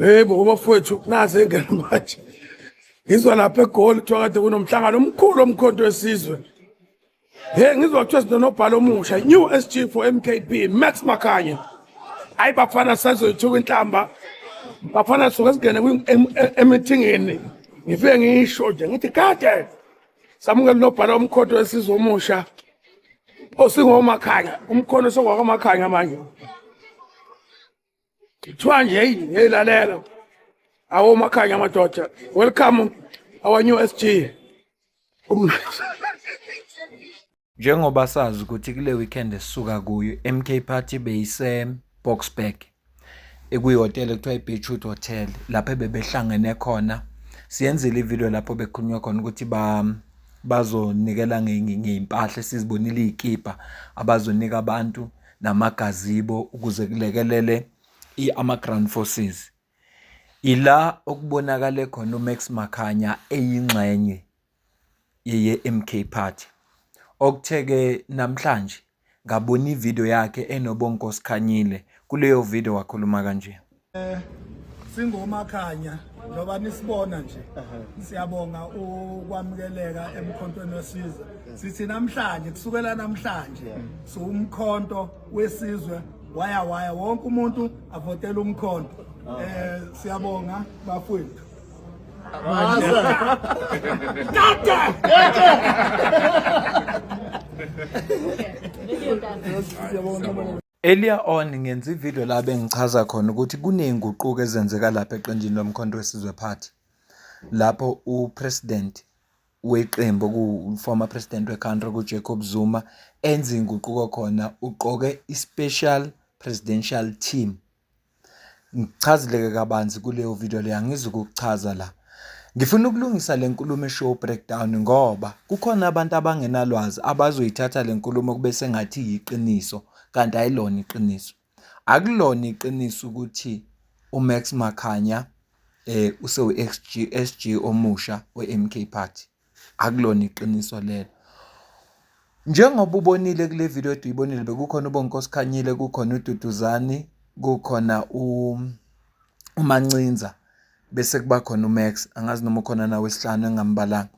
Yebo bafowethu nazi engene manje. Ngizwa lapha eGoli kuthiwa kade kunomhlangano omkhulu omkhonto wesizwe. Ngizwa kuthiwa sinonobhala omusha, new SG for MKP, Max Makhanya. Hayi bafana sazoyithuka inhlamba. Bafana suke singene emithingini. Ngifike ngisho nje ngithi kade samukela unobhala omkhonto wesizwe omusha. Osingomakhanya, umkhono sokwakwamakhanya manje. Kuthiwa nje hey lalela. Awo Makhanya madoda. Welcome our new SG. Njengoba sazi ukuthi kule weekend esisuka kuyo MK Party beyise Boksburg ekuyihotela ekuthiwa iBeachwood Hotel lapho bebehlangene khona. Siyenzile ivideo lapho bekhulunywa khona ukuthi bazonikela ngeimpahla sizibonile izikipa abazonika abantu namagazibo ukuze kulekelele ama-Ground Forces. Ila okubonakala khona uMax Makhanya eyingxenye ye-MK Party. Okutheke namhlanje ngabona ivideo yakhe enoBonkosi Khanyile. Kuleyo video wakhuluma kanje. Singomakhanya njoba nisibona nje. Siyabonga ukwamukeleka emkhontweni wesizwe. Sithi namhlanje kusukela namhlanje so umkhonto wesizwe waya wonke umuntu avotela umkhonto. Siyabonga bafowethu. Earlier on ngenza ivideo la bengichaza khona ukuthi kuneyinguquko ezenzeka lapha eqenjini lomkhonto wesizwe party. Lapho upresident weqembu ku-former president we-country uJacob Zuma enza inguquko khona uqoke i-special presidential team. Ngichazileke kabanzi kuleyo video leyo, angizukuchaza la. Ngifuna ukulungisa le nkulumo show breakdown ngoba kukhona abantu abangenalwazi abazoyithatha le nkulumo kube sengathi yiqiniso kanti ayilona iqiniso. Akulona iqiniso ukuthi uMax Makhanya SG omusha weMK Party. Akulona iqiniso lelo. Njengoba ubonile kule video uyibonile bekukhona uBonkosi Khanyile, kukhona uDuduzane, kukhona uMancinza, bese kuba khona uMax, angazi noma ukhona nawe wesihlanu engambalanga.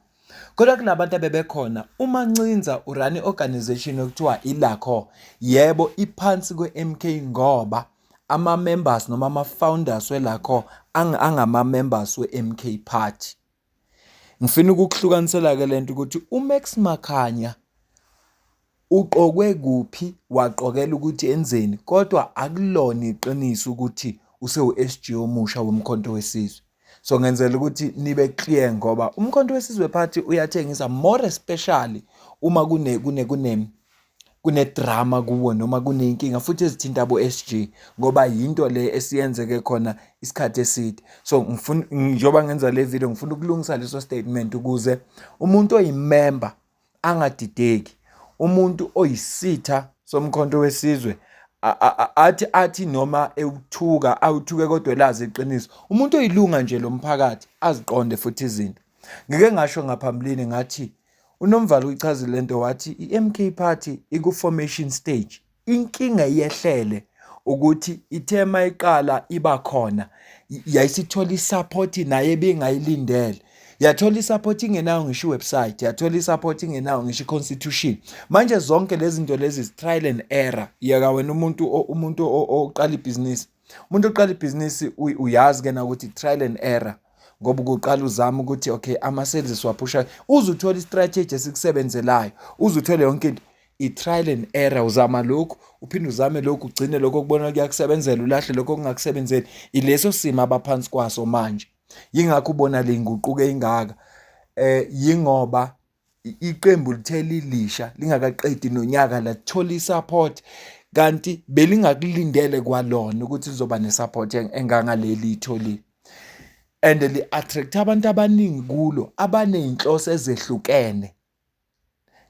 Kodwa kunabantu abebekhona, uMancinza urun organization okuthiwa ilakho. Yebo iphansi kweMK ngoba ama members noma ama founders welakho angama members weMK Party. Ngifuna ukukuhlukanisela ke lento ukuthi uMax Makhanya uqokwe kuphi, waqokela ukuthi enzeni, kodwa akulona iqiniso ukuthi uSG omusha womkhonto wesizwe. So ngenzela ukuthi nibe clear ngoba umkhonto wesizwe party uyathengisa more especially uma kune drama kuwo noma kunenkinga futhi ezithinta abo SG ngoba yinto le esiyenzeke khona isikhathi eside. So ngifuna njoba ngenza le video ngifuna ukulungisa leso statement ukuze umuntu oyimember angadideki, umuntu oyisitha somkhonto wesizwe athi noma awuthuke kodwa lazi iqiniso. Umuntu oyilunga nje lomphakathi aziqonde futhi izinto. Ngike ngasho ngaphambilini ngathi uNomvalo uyichazile lento wathi iMK Party iku-formation stage. Inkinga yehlele ukuthi ithema iqala iba khona yayisithola isupport naye bengayilindele. Yathola isupport ingenayo ngisho iwebsite, yathola isupport ingenayo ngisho iconstitution. Manje zonke lezi zinto lezi trial and error. Yeka wena umuntu oqala ibhizinisi. Umuntu oqala ibhizinisi uyazi ke na ukuthi trial and error. Ngoba ukuqala uzama ukuthi okay ama sales siwaphusha, uzuthola istrategy esikusebenzelayo, uzuthola yonke into i-trial and error. Uzama lokho uphinde uzame lokho ugcine lokho okubona kuyakusebenzela ulahle lokho kungakusebenzeli. Ileso simo abaphansi kwaso manje. Yingakho ubona le nguquko engaka yingoba iqembu litheli lisha lingakaqedi nonyaka lathola isupport kanti belingakulindele kwalona ukuthi lizoba nesupport engangaleli itholile. And li attract abantu abaningi kulo abaneyinhloso ezehlukene.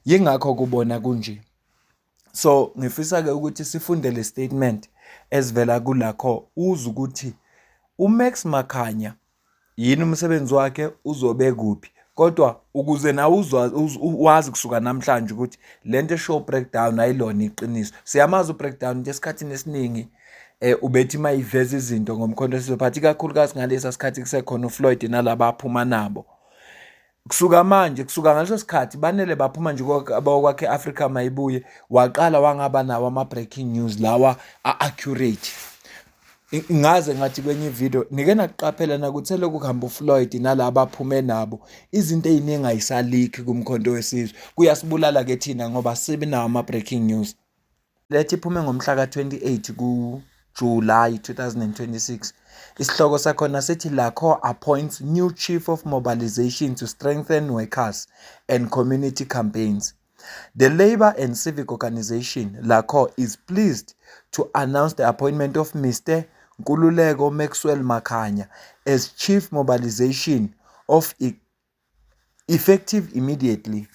Yingakho kubona kunje. So ngifisa ke ukuthi sifunde le statement esivela kulakho uze ukuthi uMax Makhanya yini umsebenzi wakhe uzobe kuphi, kodwa ukuze nawe wazi kusuka namhlanje ukuthi lento show breakdown ayilona iqiniso. Siyamazi breakdown nje esikhathini esiningi ubethi mayiveza izinto ngomkhonto wesizwe, but ikakhulukazi ngalesa sikhathi kusekhona uFloyd nalaba aphuma nabo. Kusuka ngaleso sikhathi banele baphuma nje kwakhe Africa mayibuye, waqala wangaba nawo ama-breaking news lawa a-accurate. Ngaze ngathi kwenye video nike nakuqaphela nakuthi lokhu kuhamba uFloyd nalaba aphume nabo, izinto ey'ningi ayisalikhi kumkhonto wesizwe. Kuyasibulala ke thina ngoba sibe nawo ama-breaking news. Lethi iphume ngomhla ka-28 kuJulayi 2026. Isihloko sakhona sithi LACOE appoints new chief of mobilization to strengthen workers and community campaigns. The labor and civic organization LACOE is pleased to announce the appointment of Mr. Nkululeko Maxwell Makhanya as chief mobilization effective immediately.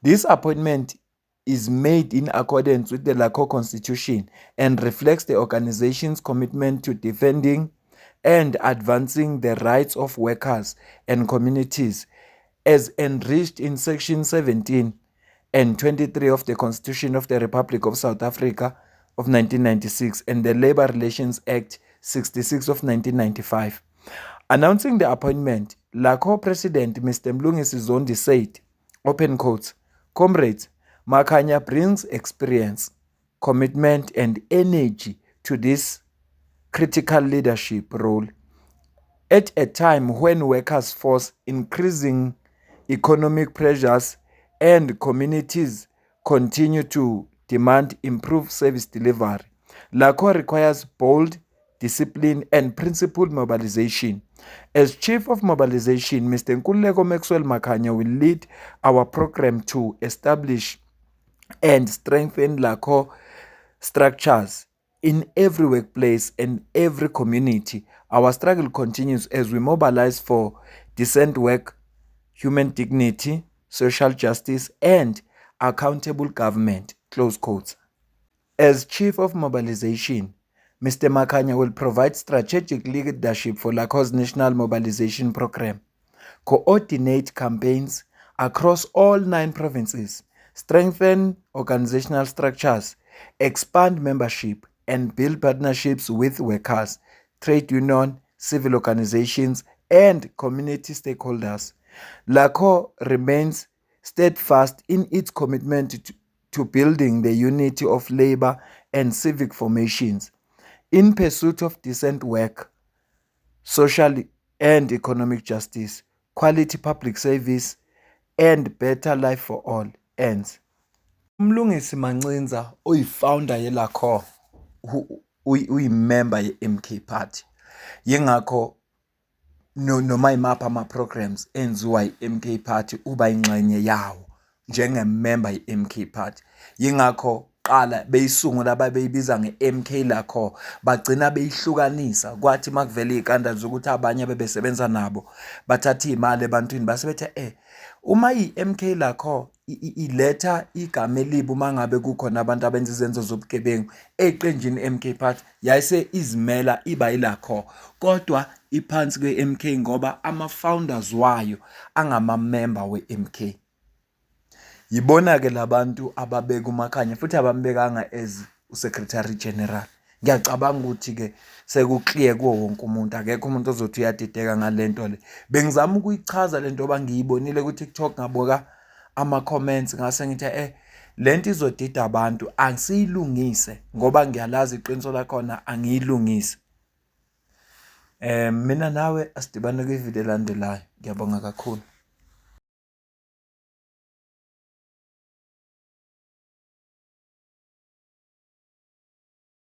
This appointment is made in accordance with the LACOE constitution and reflects the organization's commitment to defending and advancing the rights of workers and communities as enriched in Section 17 and 23 of the Constitution of the Republic of South Africa of 1996 and the Labour Relations Act 66 of 1995. Announcing the appointment, LACOE President Mr. Mlungisi Zondi said, open quotes, "Comrades, Makhanya brings experience, commitment and energy to this critical leadership role at a time when workers face increasing economic pressures and communities continue to demand improved service delivery. LACOE requires bold, discipline and principled mobilization. As Chief of Mobilization, Mr. Nkululeko Maxwell Makhanya will lead our program to establish and strengthen LACOE structures in every workplace and every community. Our struggle continues as we mobilize for decent work, human dignity, social justice, and accountable government." Close quotes. As Chief of Mobilization, Mr. Makhanya will provide strategic leadership for LACOE's National Mobilization Program, coordinate campaigns across all 9 provinces, strengthen organizational structures, expand membership, and build partnerships with workers, trade union, civil organizations, and community stakeholders. LACOE remains steadfast in its commitment to building the unity of labor and civic formations in pursuit of decent work, social and economic justice, quality public service, and better life for all ends. Mlungisi Mancinza uyifounder yeLACOE, uyimember ye-MK Party. Yingakho noma imapha ama-programs enziwa yi-MK Party uba ingxenye yawo njengemember ye-MK Party. Yingakho qala beyisungula ababeyibiza nge-MK LACOE, bagcina beyihlukanisa kwathi makuvela iy'kanda zokuthi abanye bebesebenza nabo bathatha iy'mali ebantwini base bethe uma i-MK LACOE iletha igama elibi uma ngabe kukhona abantu abenza izenzo zobugebengu eqenjini MK Party yayise izimela iba iLACOE, kodwa iphansi kwe-MK ngoba ama-founders wayo angamamember we-MK. Yibona-ke labantu ababeka uMakhanya futhi abambekanga as uSecretary General. Ngiyacabanga ukuthi-ke sekuclear kuwo wonke umuntu, akekho umuntu ozothi uyadideka ngale nto le. Bengizama ukuyichaza le nto bangiyibonile ku-TikTok ngabuka ama-comments ngase ngithi le nto izodida abantu angisiyilungise ngoba ngiyalazi iqiniso lakhona angiyilungise. Mina nawe asidibane kwivideo elandelayo. Ngiyabonga kakhulu.